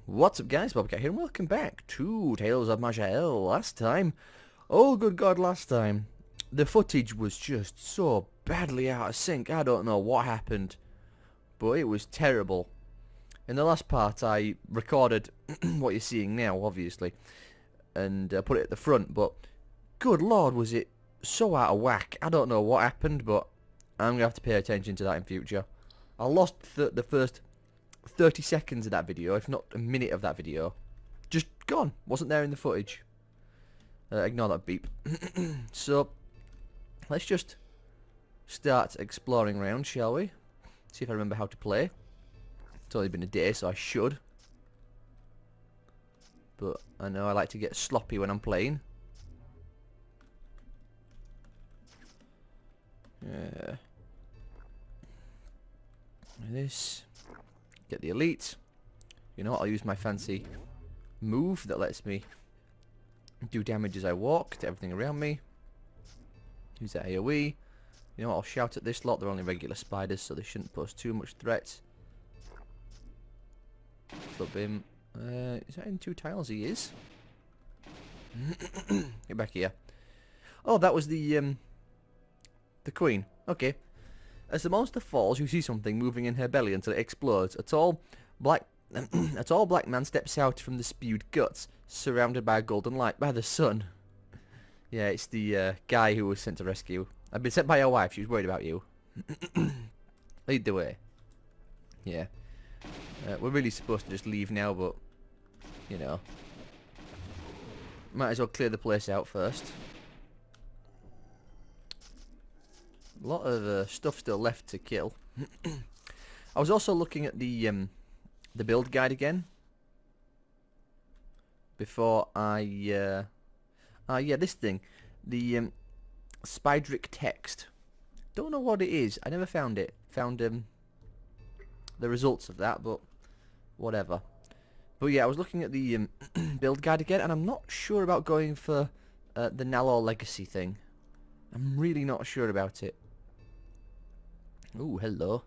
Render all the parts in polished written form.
What's up guys, Bobcat here and welcome back to Tales of Maj'Eyal. Last time, oh good god, last time, the footage was just so badly out of sync. I don't know what happened, but it was terrible. In the last part I recorded what you're seeing now, obviously, and put it at the front, but good lord was it so out of whack. I don't know what happened, but I'm going to have to pay attention to that in future. I lost the first 30 seconds of that video, if not a minute of that video. Just gone. Wasn't there in the footage. Ignore that beep. So, let's just start exploring around, shall we? See if I remember how to play. It's only been a day, so I should. But I know I like to get sloppy when I'm playing. This. Get the elite. You know what, I'll use my fancy move that lets me do damage as I walk to everything around me. Use that AoE. You know what, I'll shout at this lot. They're only regular spiders, so they shouldn't pose too much threat. Club him. Is that in 2 tiles? He is. Get back here. Oh, that was the queen. Okay. As the monster falls, you see something moving in her belly until it explodes. A tall black man steps out from the spewed guts, surrounded by a golden light by the sun. Yeah, it's the guy who was sent to rescue. I've been sent by your wife. She was worried about you. Lead the way. Yeah. We're really supposed to just leave now, but you know, might as well clear the place out first. A lot of stuff still left to kill. I was also looking at the build guide again before I yeah, this thing, the Spidric text. Don't know what it is. I never found it. Found the results of that, but whatever. But yeah, I was looking at the build guide again, and I'm not sure about going for the Nalor Legacy thing. I'm really not sure about it. Ooh, hello.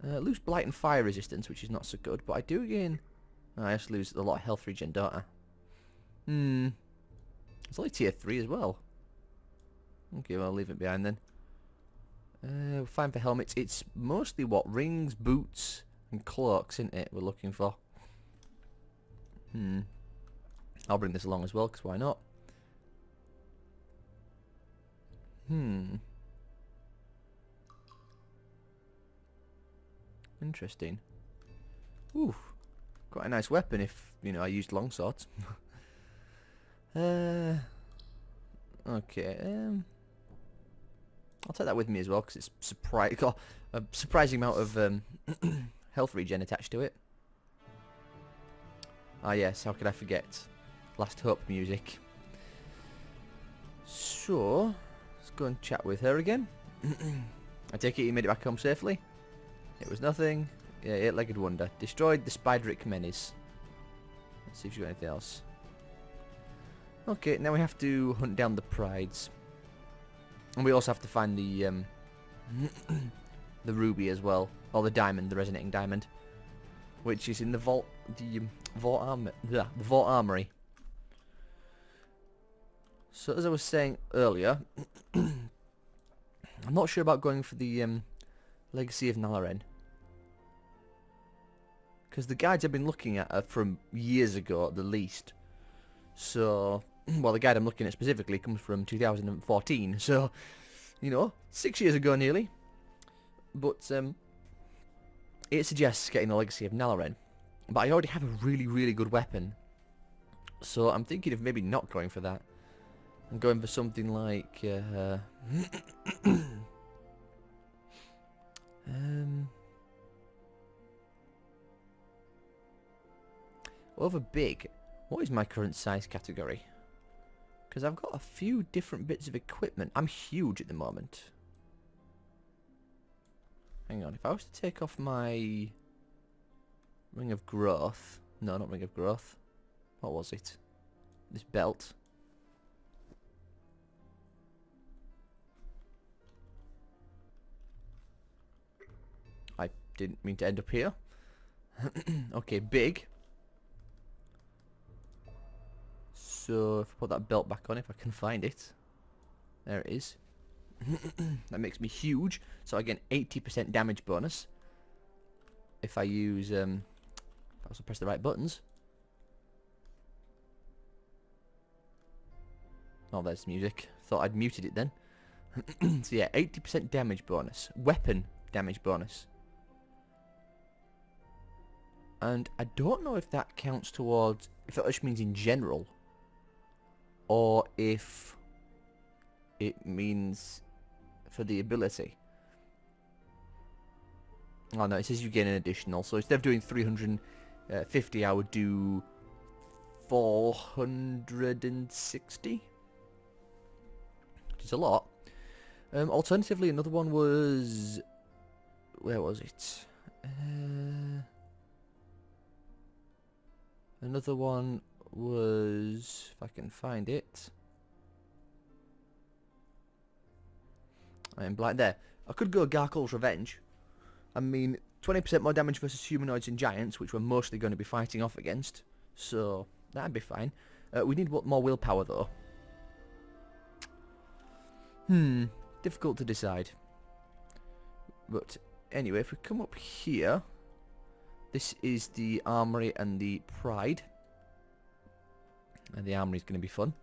Lose blight and fire resistance, which is not so good, but I do gain... I just lose a lot of health regen, don't I? It's only tier 3 as well. Okay, well, I'll leave it behind then. Fine for helmets. It's mostly what? Rings, boots, and cloaks, isn't it, we're looking for? I'll bring this along as well, because why not? Interesting. Ooh, quite a nice weapon if, you know, I used longswords. Okay, I'll take that with me as well, because it's got a surprising amount of health regen attached to it. Ah yes, how could I forget? Last Hope music. So, let's go and chat with her again. I take it you made it back home safely? It was nothing. Yeah, 8-legged wonder. Destroyed the Spidric menace. Let's see if she's got anything else. Okay, now we have to hunt down the prides. And we also have to find the the ruby as well. Or the diamond, the resonating diamond. Which is in the vault, the vault armory. So as I was saying earlier, I'm not sure about going for the Legacy of Naloren, because the guides I've been looking at are from years ago at the least. So, well, the guide I'm looking at specifically comes from 2014, so, you know, 6 years ago nearly. But it suggests getting the Legacy of Naloren, but I already have a really, really good weapon, so I'm thinking of maybe not going for that. I'm going for something like over big. What is my current size category? Because I've got a few different bits of equipment. I'm huge at the moment. Hang on, if I was to take off my Ring of Growth... No, not Ring of Growth. What was it? This belt. I didn't mean to end up here. Okay, big. So if I put that belt back on, if I can find it. There it is. That makes me huge. So I get 80% damage bonus. If I use, I also press the right buttons. Oh, there's music. Thought I'd muted it then. So yeah, 80% damage bonus. Weapon damage bonus. And I don't know if that counts towards, if that just means in general, or if it means for the ability. Oh no, it says you gain an additional. So instead of doing 350, I would do 460. Which is a lot. Alternatively, another one was... Where was it? Another one was... If I can find it. I am blind there. I could go Garkle's Revenge. I mean, 20% more damage versus humanoids and giants, which we're mostly going to be fighting off against. So, that'd be fine. We need more willpower, though. Difficult to decide. But, anyway, if we come up here... This is the Armory and the Pride. And the Armory is going to be fun.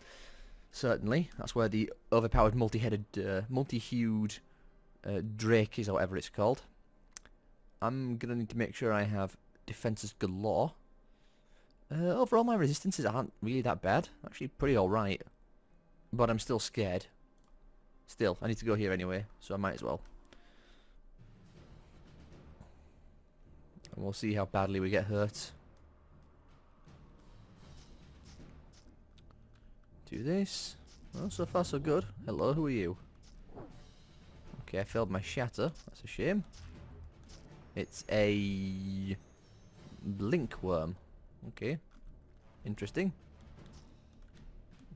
Certainly. That's where the overpowered multi-headed, multi-hued Drake is, or whatever it's called. I'm going to need to make sure I have defenses galore. Overall, my resistances aren't really that bad. Actually, pretty alright. But I'm still scared. Still, I need to go here anyway, so I might as well. And we'll see how badly we get hurt. Do this. Well, so far so good. Hello, who are you? Okay, I failed my shatter. That's a shame. It's a... blink worm. Okay. Interesting.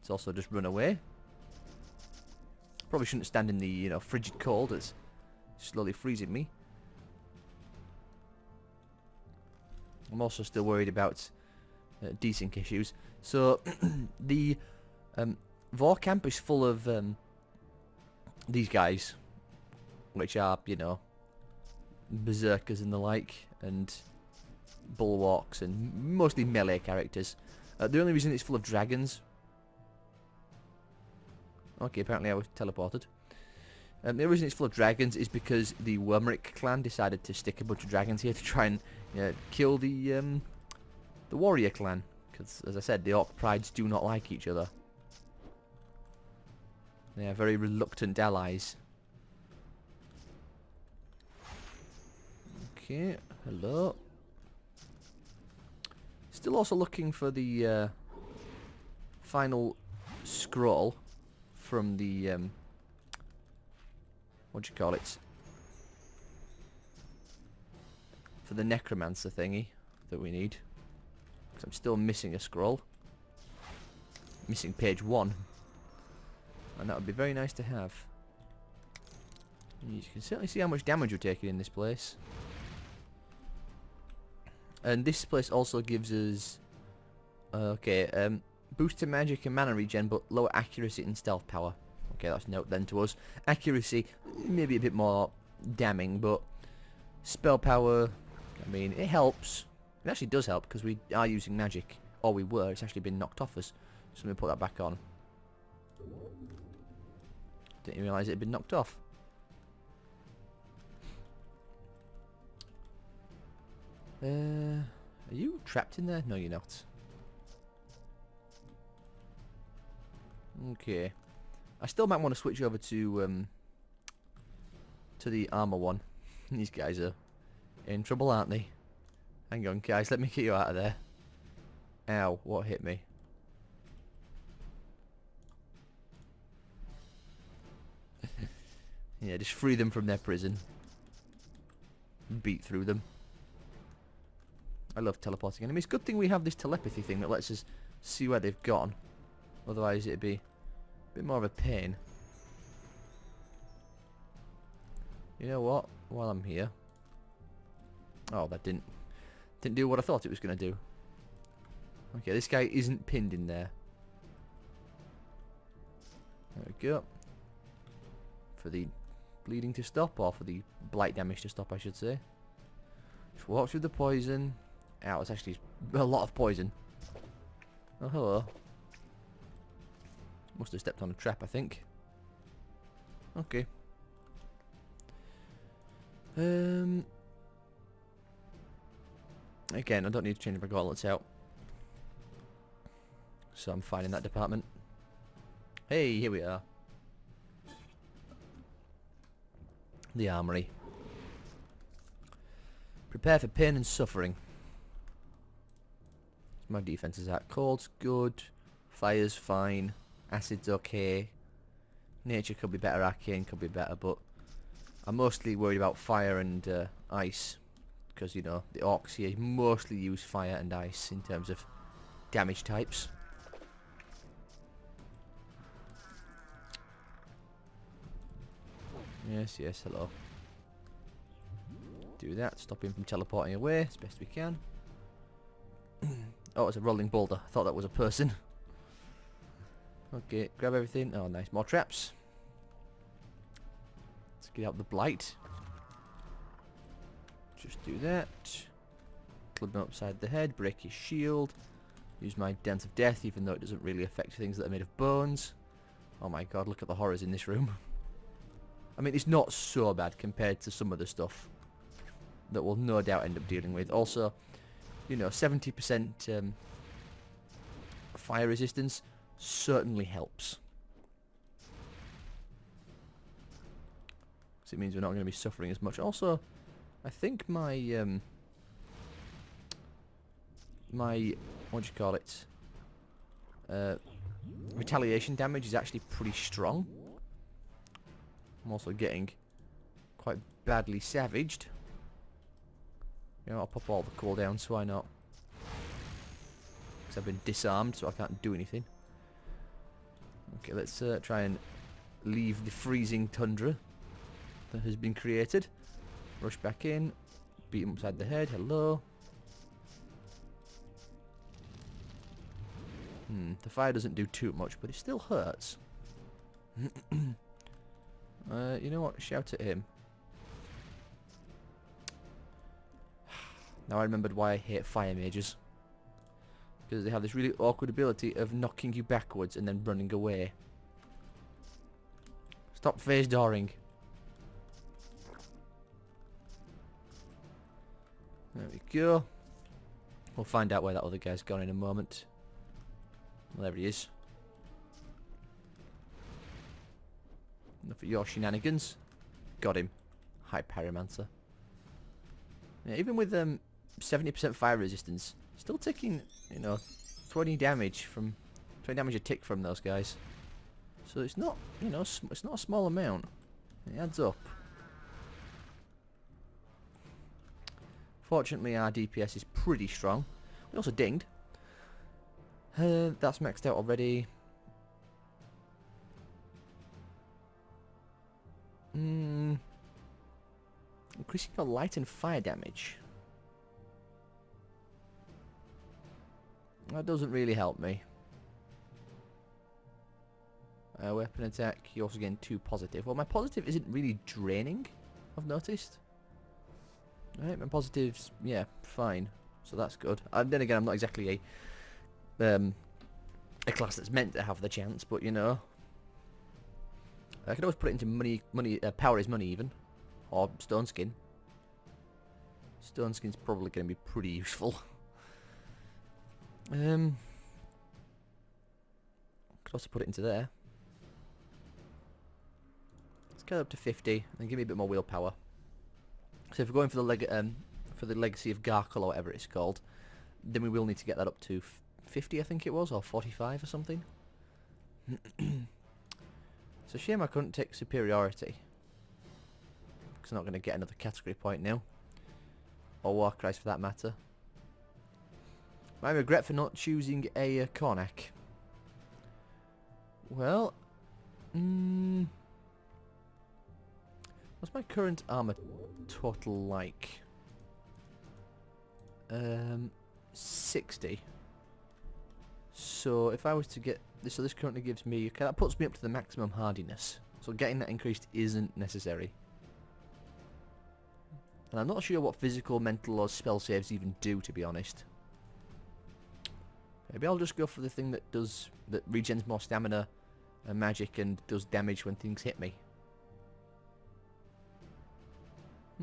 It's also just run away. Probably shouldn't stand in the, you know, frigid cold. It's slowly freezing me. I'm also still worried about desync issues. So, the Vor camp is full of these guys, which are, you know, Berserkers and the like, and Bulwarks, and mostly melee characters. The only reason it's full of dragons... Okay, apparently I was teleported. The reason it's full of dragons is because the Wormeric clan decided to stick a bunch of dragons here to try and kill the warrior clan. Because, as I said, the Orc Prides do not like each other. They are very reluctant allies. Okay, hello. Still also looking for the final scroll from the... what do you call it? For the necromancer thingy that we need. Because I'm still missing a scroll. Missing page 1. And that would be very nice to have. You can certainly see how much damage we're taking in this place. And this place also gives us... boost to magic and mana regen, but lower accuracy and stealth power. Okay, that's note then to us. Accuracy, maybe a bit more damning, but spell power, I mean, it helps. It actually does help, because we are using magic. Or we were, it's actually been knocked off us. So let me put that back on. Didn't realise it had been knocked off. Are you trapped in there? No, you're not. Okay. I still might want to switch over to the armor one. These guys are in trouble, aren't they? Hang on, guys. Let me get you out of there. Ow, what hit me? Yeah, just free them from their prison. Beat through them. I love teleporting enemies. Good thing we have this telepathy thing that lets us see where they've gone. Otherwise it'd be a bit more of a pain. You know what? While I'm here... Oh, that didn't Didn't do what I thought it was going to do. Okay, this guy isn't pinned in there. There we go. For the bleeding to stop, or for the blight damage to stop, I should say. Just walk through the poison. Ow, it's actually a lot of poison. Oh, hello. Must have stepped on a trap, I think. Okay. Again, I don't need to change my gauntlets out. So I'm fine in that department. Hey, here we are. The armory. Prepare for pain and suffering. My defense is at. Cold's good. Fire's fine. Acid's okay. Nature could be better. Arcane could be better, but I'm mostly worried about fire and ice. Because, you know, the orcs here mostly use fire and ice in terms of damage types. Yes, yes, hello. Do that, stop him from teleporting away as best we can. Oh, it's a rolling boulder. I thought that was a person. Okay, grab everything. Oh, nice. More traps. Let's get out the blight. Just do that. Club him upside the head, break his shield. Use my Dance of Death, even though it doesn't really affect things that are made of bones. Oh my god, look at the horrors in this room. I mean, it's not so bad compared to some of the stuff that we'll no doubt end up dealing with. Also, you know, 70% fire resistance certainly helps. Because it means we're not going to be suffering as much. Also, I think my what do you call it? Retaliation damage is actually pretty strong. I'm also getting quite badly savaged. You know, I'll pop all the cooldowns, why not? Because I've been disarmed, so I can't do anything. Okay, let's try and leave the freezing tundra that has been created. Rush back in, beat him upside the head, hello. The fire doesn't do too much, but it still hurts. You know what? Shout at him. Now I remembered why I hate fire mages. Because they have this really awkward ability of knocking you backwards and then running away. Stop phase dooring. There we go. We'll find out where that other guy's gone in a moment. Well, there he is. Enough of your shenanigans. Got him. High Pyromancer. Yeah, even with 70% fire resistance, still taking, you know, 20 damage a tick from those guys. So it's not, you know, it's not a small amount. It adds up. Fortunately, our DPS is pretty strong. We also dinged. That's maxed out already. Increasing your light and fire damage. That doesn't really help me. Weapon attack, you're also getting 2 positive. Well, my positive isn't really draining, I've noticed. Alright, my positive's, yeah, fine. So that's good. And then again, I'm not exactly a class that's meant to have the chance, but you know. I could always put it into power is money even. Or stone skin. Stone skin's probably going to be pretty useful. Could also put it into there. Let's get up to 50 and give me a bit more willpower. So if we're going for the legacy of Garkle or whatever it's called, then we will need to get that up to 50, I think it was, or 45 or something. It's a shame I couldn't take superiority. Because I'm not going to get another category point now. Or Warcries for that matter. My regret for not choosing a Kornak. Well, what's my current armor total like? 60. So if I was to get this, so this currently gives me, okay, that puts me up to the maximum hardiness. So getting that increased isn't necessary. And I'm not sure what physical, mental, or spell saves even do, to be honest. Maybe I'll just go for the thing that regens more stamina and magic and does damage when things hit me. I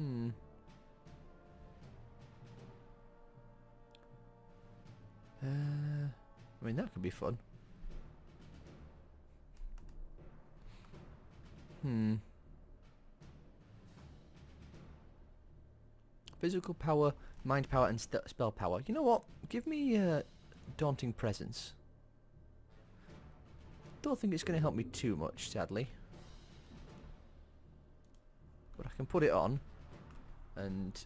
mean, that could be fun. Physical power, mind power, and spell power. You know what? Give me Daunting Presence. Don't think it's going to help me too much, sadly. But I can put it on, and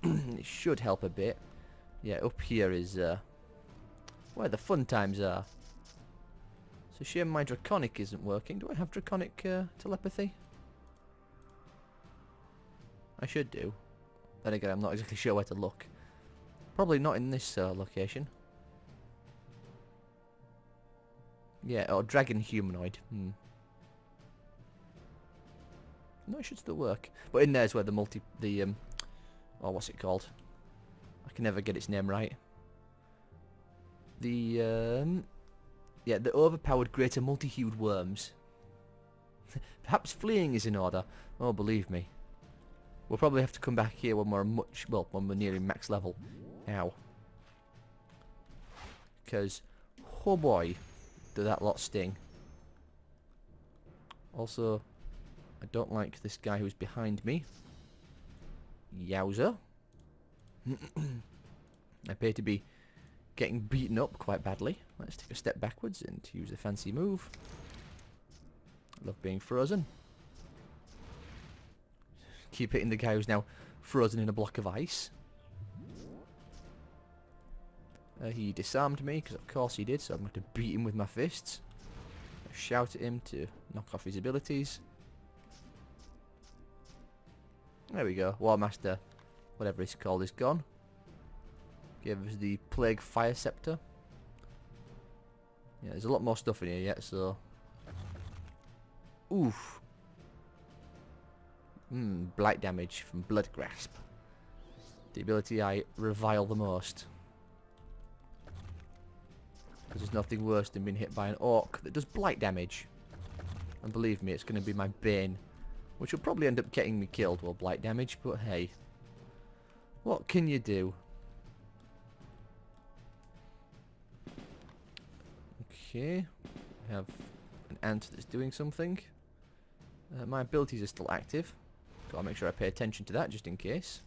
it should help a bit. Yeah, up here is where the fun times are. So shame my Draconic isn't working. Do I have Draconic telepathy? I should do. Then again, I'm not exactly sure where to look. Probably not in this location. Yeah, or Dragon Humanoid. No, it should still work. But in there's where the oh, what's it called? I can never get its name right. The overpowered greater multi-hued worms. Perhaps fleeing is in order. Oh, believe me. We'll probably have to come back here when we're when we're nearing max level. Ow. Because, oh boy, do that lot sting. Also, I don't like this guy who's behind me. Yowza. I appear to be getting beaten up quite badly. Let's take a step backwards and use a fancy move. I love being frozen. Keep hitting the guy who's now frozen in a block of ice. He disarmed me, because of course he did, so I'm going to beat him with my fists. I shout at him to knock off his abilities. There we go. War Master, whatever he's called, is gone. Gave us the Plague Fire Scepter. Yeah, there's a lot more stuff in here yet, so... Oof. Blight damage from Blood Grasp. The ability I revile the most. Because there's nothing worse than being hit by an orc that does blight damage. And believe me, it's going to be my bane. Which will probably end up getting me killed with blight damage, but hey. What can you do? Okay. I have an ant that's doing something. My abilities are still active. Gotta make sure I pay attention to that just in case.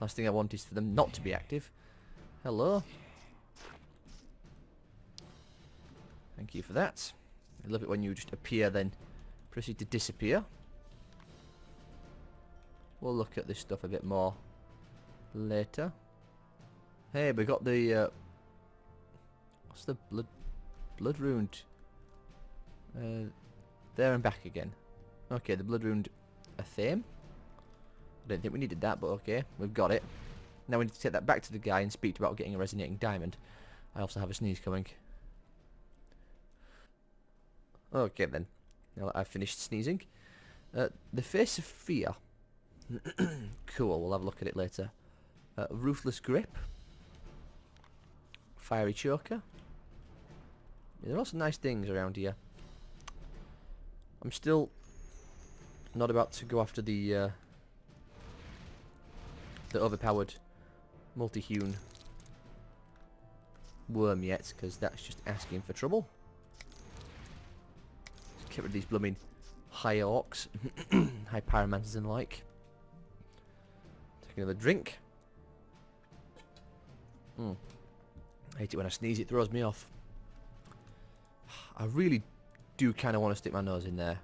Last thing I want is for them not to be active. Hello. Thank you for that. I love it when you just appear then proceed to disappear. We'll look at this stuff a bit more later. Hey, we got the what's the blood ruined? There and back again. Okay, the blood ruined a theme. I don't think we needed that, but okay, we've got it. Now we need to take that back to the guy and speak about getting a resonating diamond. I also have a sneeze coming. Okay then. Now that I've finished sneezing. The Face of Fear. Cool, we'll have a look at it later. Ruthless Grip. Fiery Choker. Yeah, there are also nice things around here. I'm still not about to go after the overpowered multi-hewn worm yet, because that's just asking for trouble. Get rid of these blooming high orcs, high pyromancers and like. Take another drink. I hate it when I sneeze, it throws me off. I really do kind of want to stick my nose in there.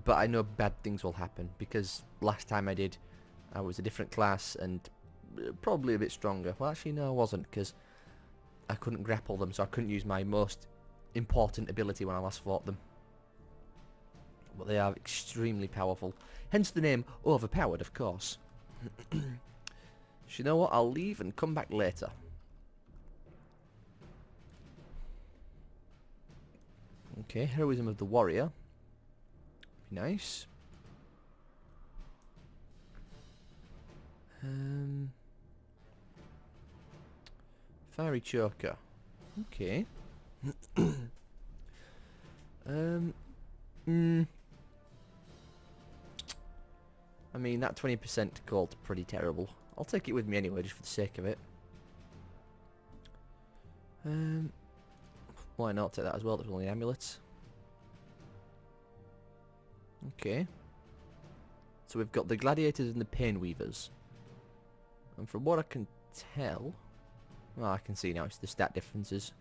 But I know bad things will happen, because last time I did, I was a different class and probably a bit stronger. Well, actually, no, I wasn't, because I couldn't grapple them, so I couldn't use my most important ability when I last fought them. But they are extremely powerful. Hence the name Overpowered, of course. So you know what? I'll leave and come back later. Okay, Heroism of the Warrior. Be nice. Fiery Choker. Okay. I mean, that 20% gold's pretty terrible. I'll take it with me anyway, just for the sake of it. Why not take that as well? There's only amulets. Okay. So we've got the gladiators and the pain weavers. And from what I can tell... Well, I can see now it's the stat differences.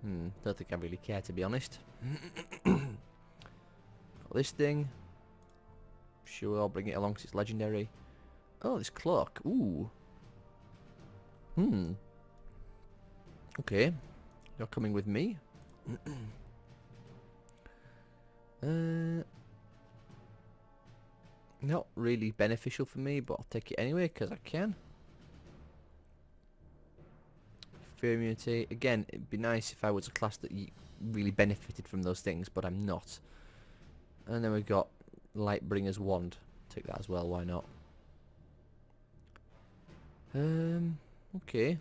Don't think I really care, to be honest. Got this thing. Sure, I'll bring it along because it's legendary. Oh, this cloak. Ooh. Okay. You're coming with me. Not really beneficial for me, but I'll take it anyway because I can. Fear immunity. Again, it'd be nice if I was a class that really benefited from those things, but I'm not. And then we've got Lightbringer's Wand. Take that as well, why not? Okay.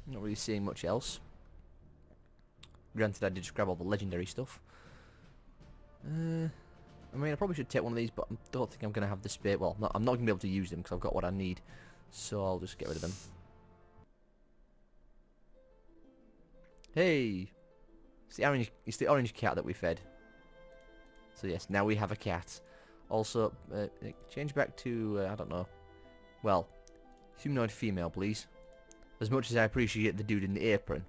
Not really seeing much else. Granted, I did just grab all the legendary stuff. I mean, I probably should take one of these, but I don't think I'm going to have the space. Well, I'm not going to be able to use them because I've got what I need. So I'll just get rid of them. Hey! It's the orange cat that we fed. So yes, now we have a cat. Also, change back to, I don't know. Well, humanoid female, please. As much as I appreciate the dude in the apron.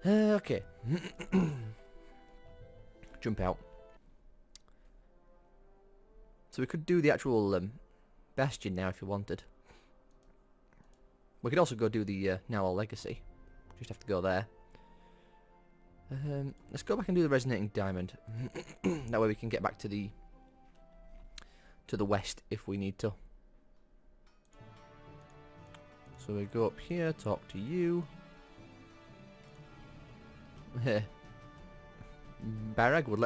Okay. Jump out. So we could do the actual bastion now if you wanted. We could also go do the Now Legacy. Just have to go there. Let's go back and do the Resonating Diamond. That way we can get back to the west if we need to. So we go up here, talk to you. Barag would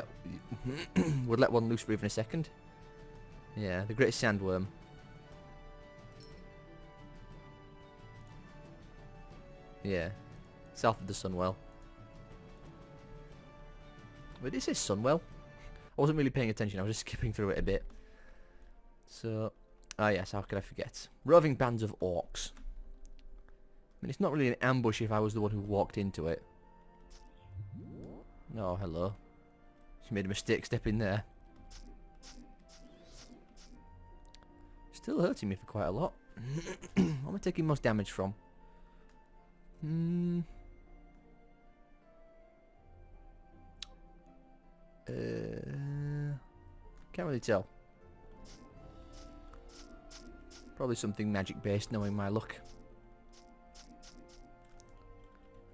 let one loose for even a second. Yeah, the Great Sandworm. Yeah, south of the Sunwell. Wait, did it say Sunwell? I wasn't really paying attention, I was just skipping through it a bit. So, yes, how could I forget? Roving bands of orcs. I mean, it's not really an ambush if I was the one who walked into it. Oh, hello. She made a mistake stepping there. Still hurting me for quite a lot. Where am I taking most damage from? Can't really tell. Probably something magic based, knowing my luck.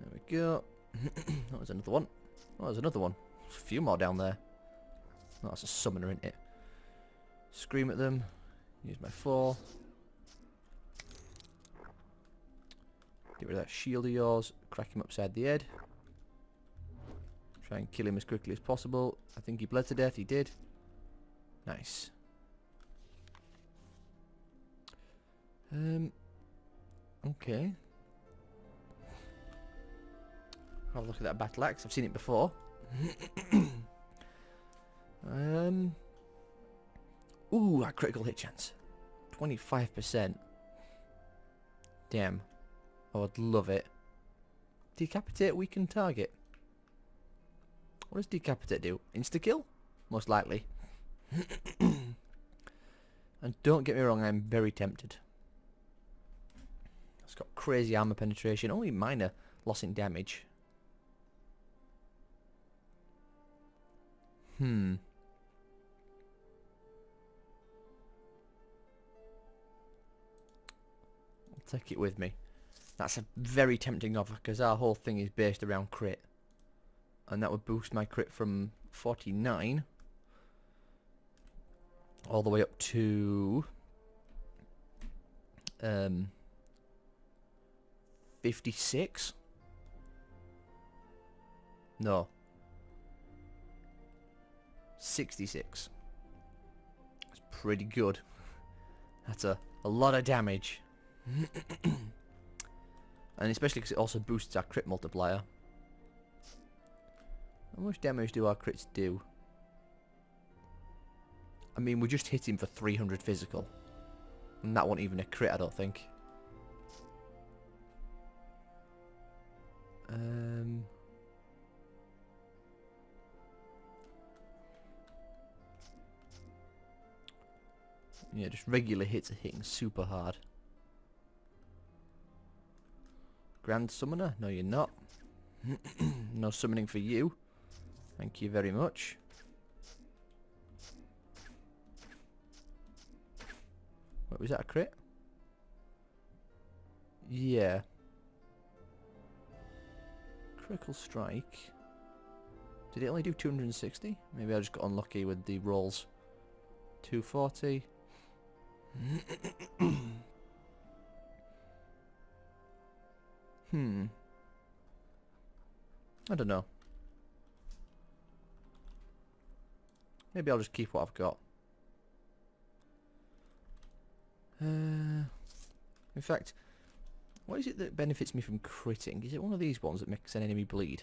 There we go. Oh, there's another one. Oh, there's another one. There's a few more down there. Oh, that's a summoner, isn't it? Scream at them. Use my fall. Get rid of that shield of yours. Crack him upside the head. Try and kill him as quickly as possible. I think he bled to death. He did. Nice. Okay. Have a look at that battle axe. I've seen it before. Ooh, a critical hit chance. 25%. Damn. I would love it. Decapitate, weaken target. What does decapitate do? Insta-kill? Most likely. And don't get me wrong, I'm very tempted. It's got crazy armor penetration, only minor loss in damage. I'll take it with me. That's a very tempting offer because our whole thing is based around crit. And that would boost my crit from 49 all the way up to 56. No, 66. That's pretty good. That's a lot of damage. And especially because it also boosts our crit multiplier. How much damage do our crits do? I mean, we just hit him for 300 physical. And that wasn't even a crit, I don't think. Yeah, just regular hits are hitting super hard. Grand Summoner? No, you're not. No summoning for you. Thank you very much. Wait, was that a crit? Yeah. Critical strike. Did it only do 260? Maybe I just got unlucky with the rolls. 240. I don't know. Maybe I'll just keep what I've got. In fact, what is it that benefits me from critting? Is it one of these ones that makes an enemy bleed?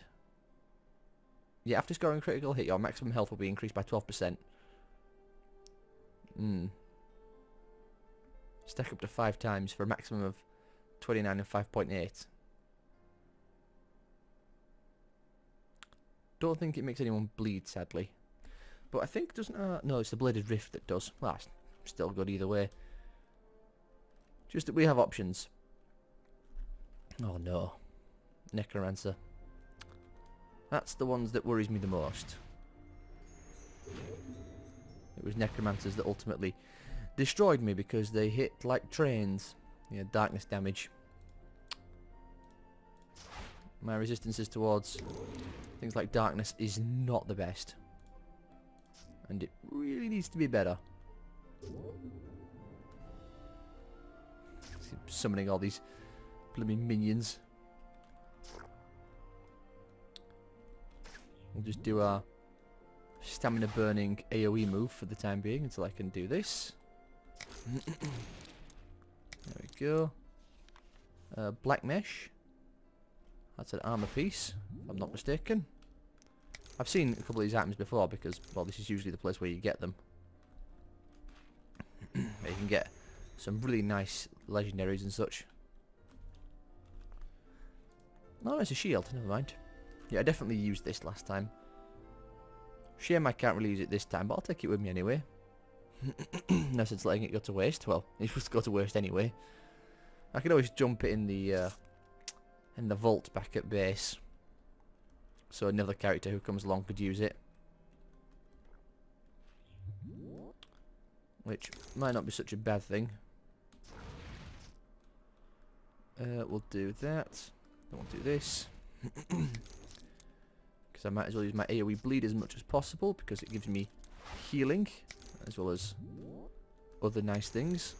Yeah, after scoring a critical hit, your maximum health will be increased by 12%. Stack up to 5 times for a maximum of 29 and 5.8. Don't think it makes anyone bleed, sadly. But I think doesn't... no, it's the Bladed Rift that does. Well, that's still good either way. Just that we have options. Oh no. Necromancer. That's the ones that worries me the most. It was Necromancers that ultimately destroyed me because they hit like trains. Yeah, darkness damage. My resistances towards things like darkness is not the best. And it really needs to be better. Summoning all these blooming minions. We'll just do our stamina burning AoE move for the time being until I can do this. There we go. Black mesh. That's an armor piece, if I'm not mistaken. I've seen a couple of these items before because, well, this is usually the place where you get them. You can get some really nice legendaries and such. Oh, it's a shield. Never mind. Yeah, I definitely used this last time. Shame I can't really use it this time, but I'll take it with me anyway. No sense letting it go to waste. Well, it was go to waste anyway. I can always jump it in the vault back at base, so another character who comes along could use it. Which might not be such a bad thing. We'll do that. Then we'll do this. Because I might as well use my AoE bleed as much as possible because it gives me healing as well as other nice things.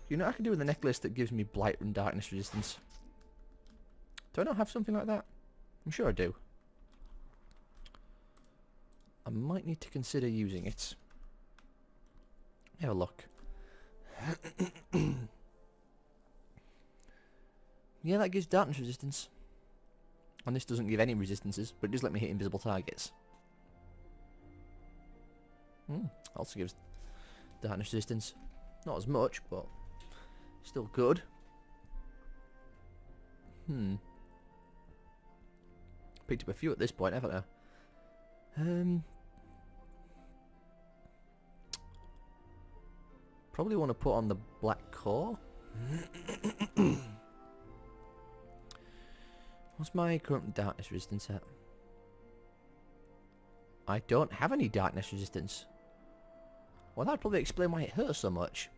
You know what I can do with a necklace that gives me blight and darkness resistance? Do I not have something like that? I'm sure I do. I might need to consider using it. Have a look. Yeah, that gives darkness resistance. And this doesn't give any resistances, but it does let me hit invisible targets. Also gives darkness resistance. Not as much, but still good. Picked up a few at this point, haven't I? Probably want to put on the black core. What's my current darkness resistance at? I don't have any darkness resistance. Well, that'd probably explain why it hurts so much.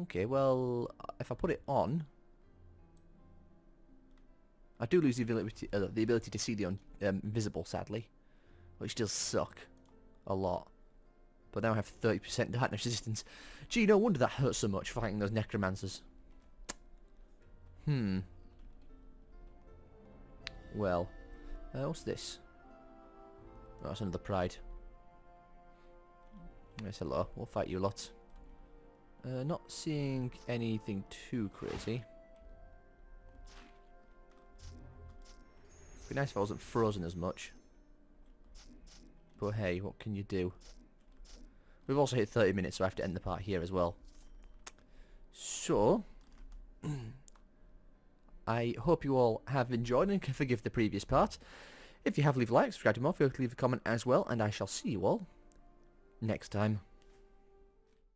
Okay, well, if I put it on, I do lose the ability to see the invisible, sadly, which does suck a lot. But now I have 30% darkness resistance. Gee, no wonder that hurts so much fighting those necromancers. Well, what's this? Oh, that's another pride. Yes, hello. We'll fight you lot. Not seeing anything too crazy. Be nice if I wasn't frozen as much. But hey, what can you do? We've also hit 30 minutes, so I have to end the part here as well. So, I hope you all have enjoyed and can forgive the previous part. If you have, leave a like, subscribe to more, feel free to leave a comment as well, and I shall see you all next time.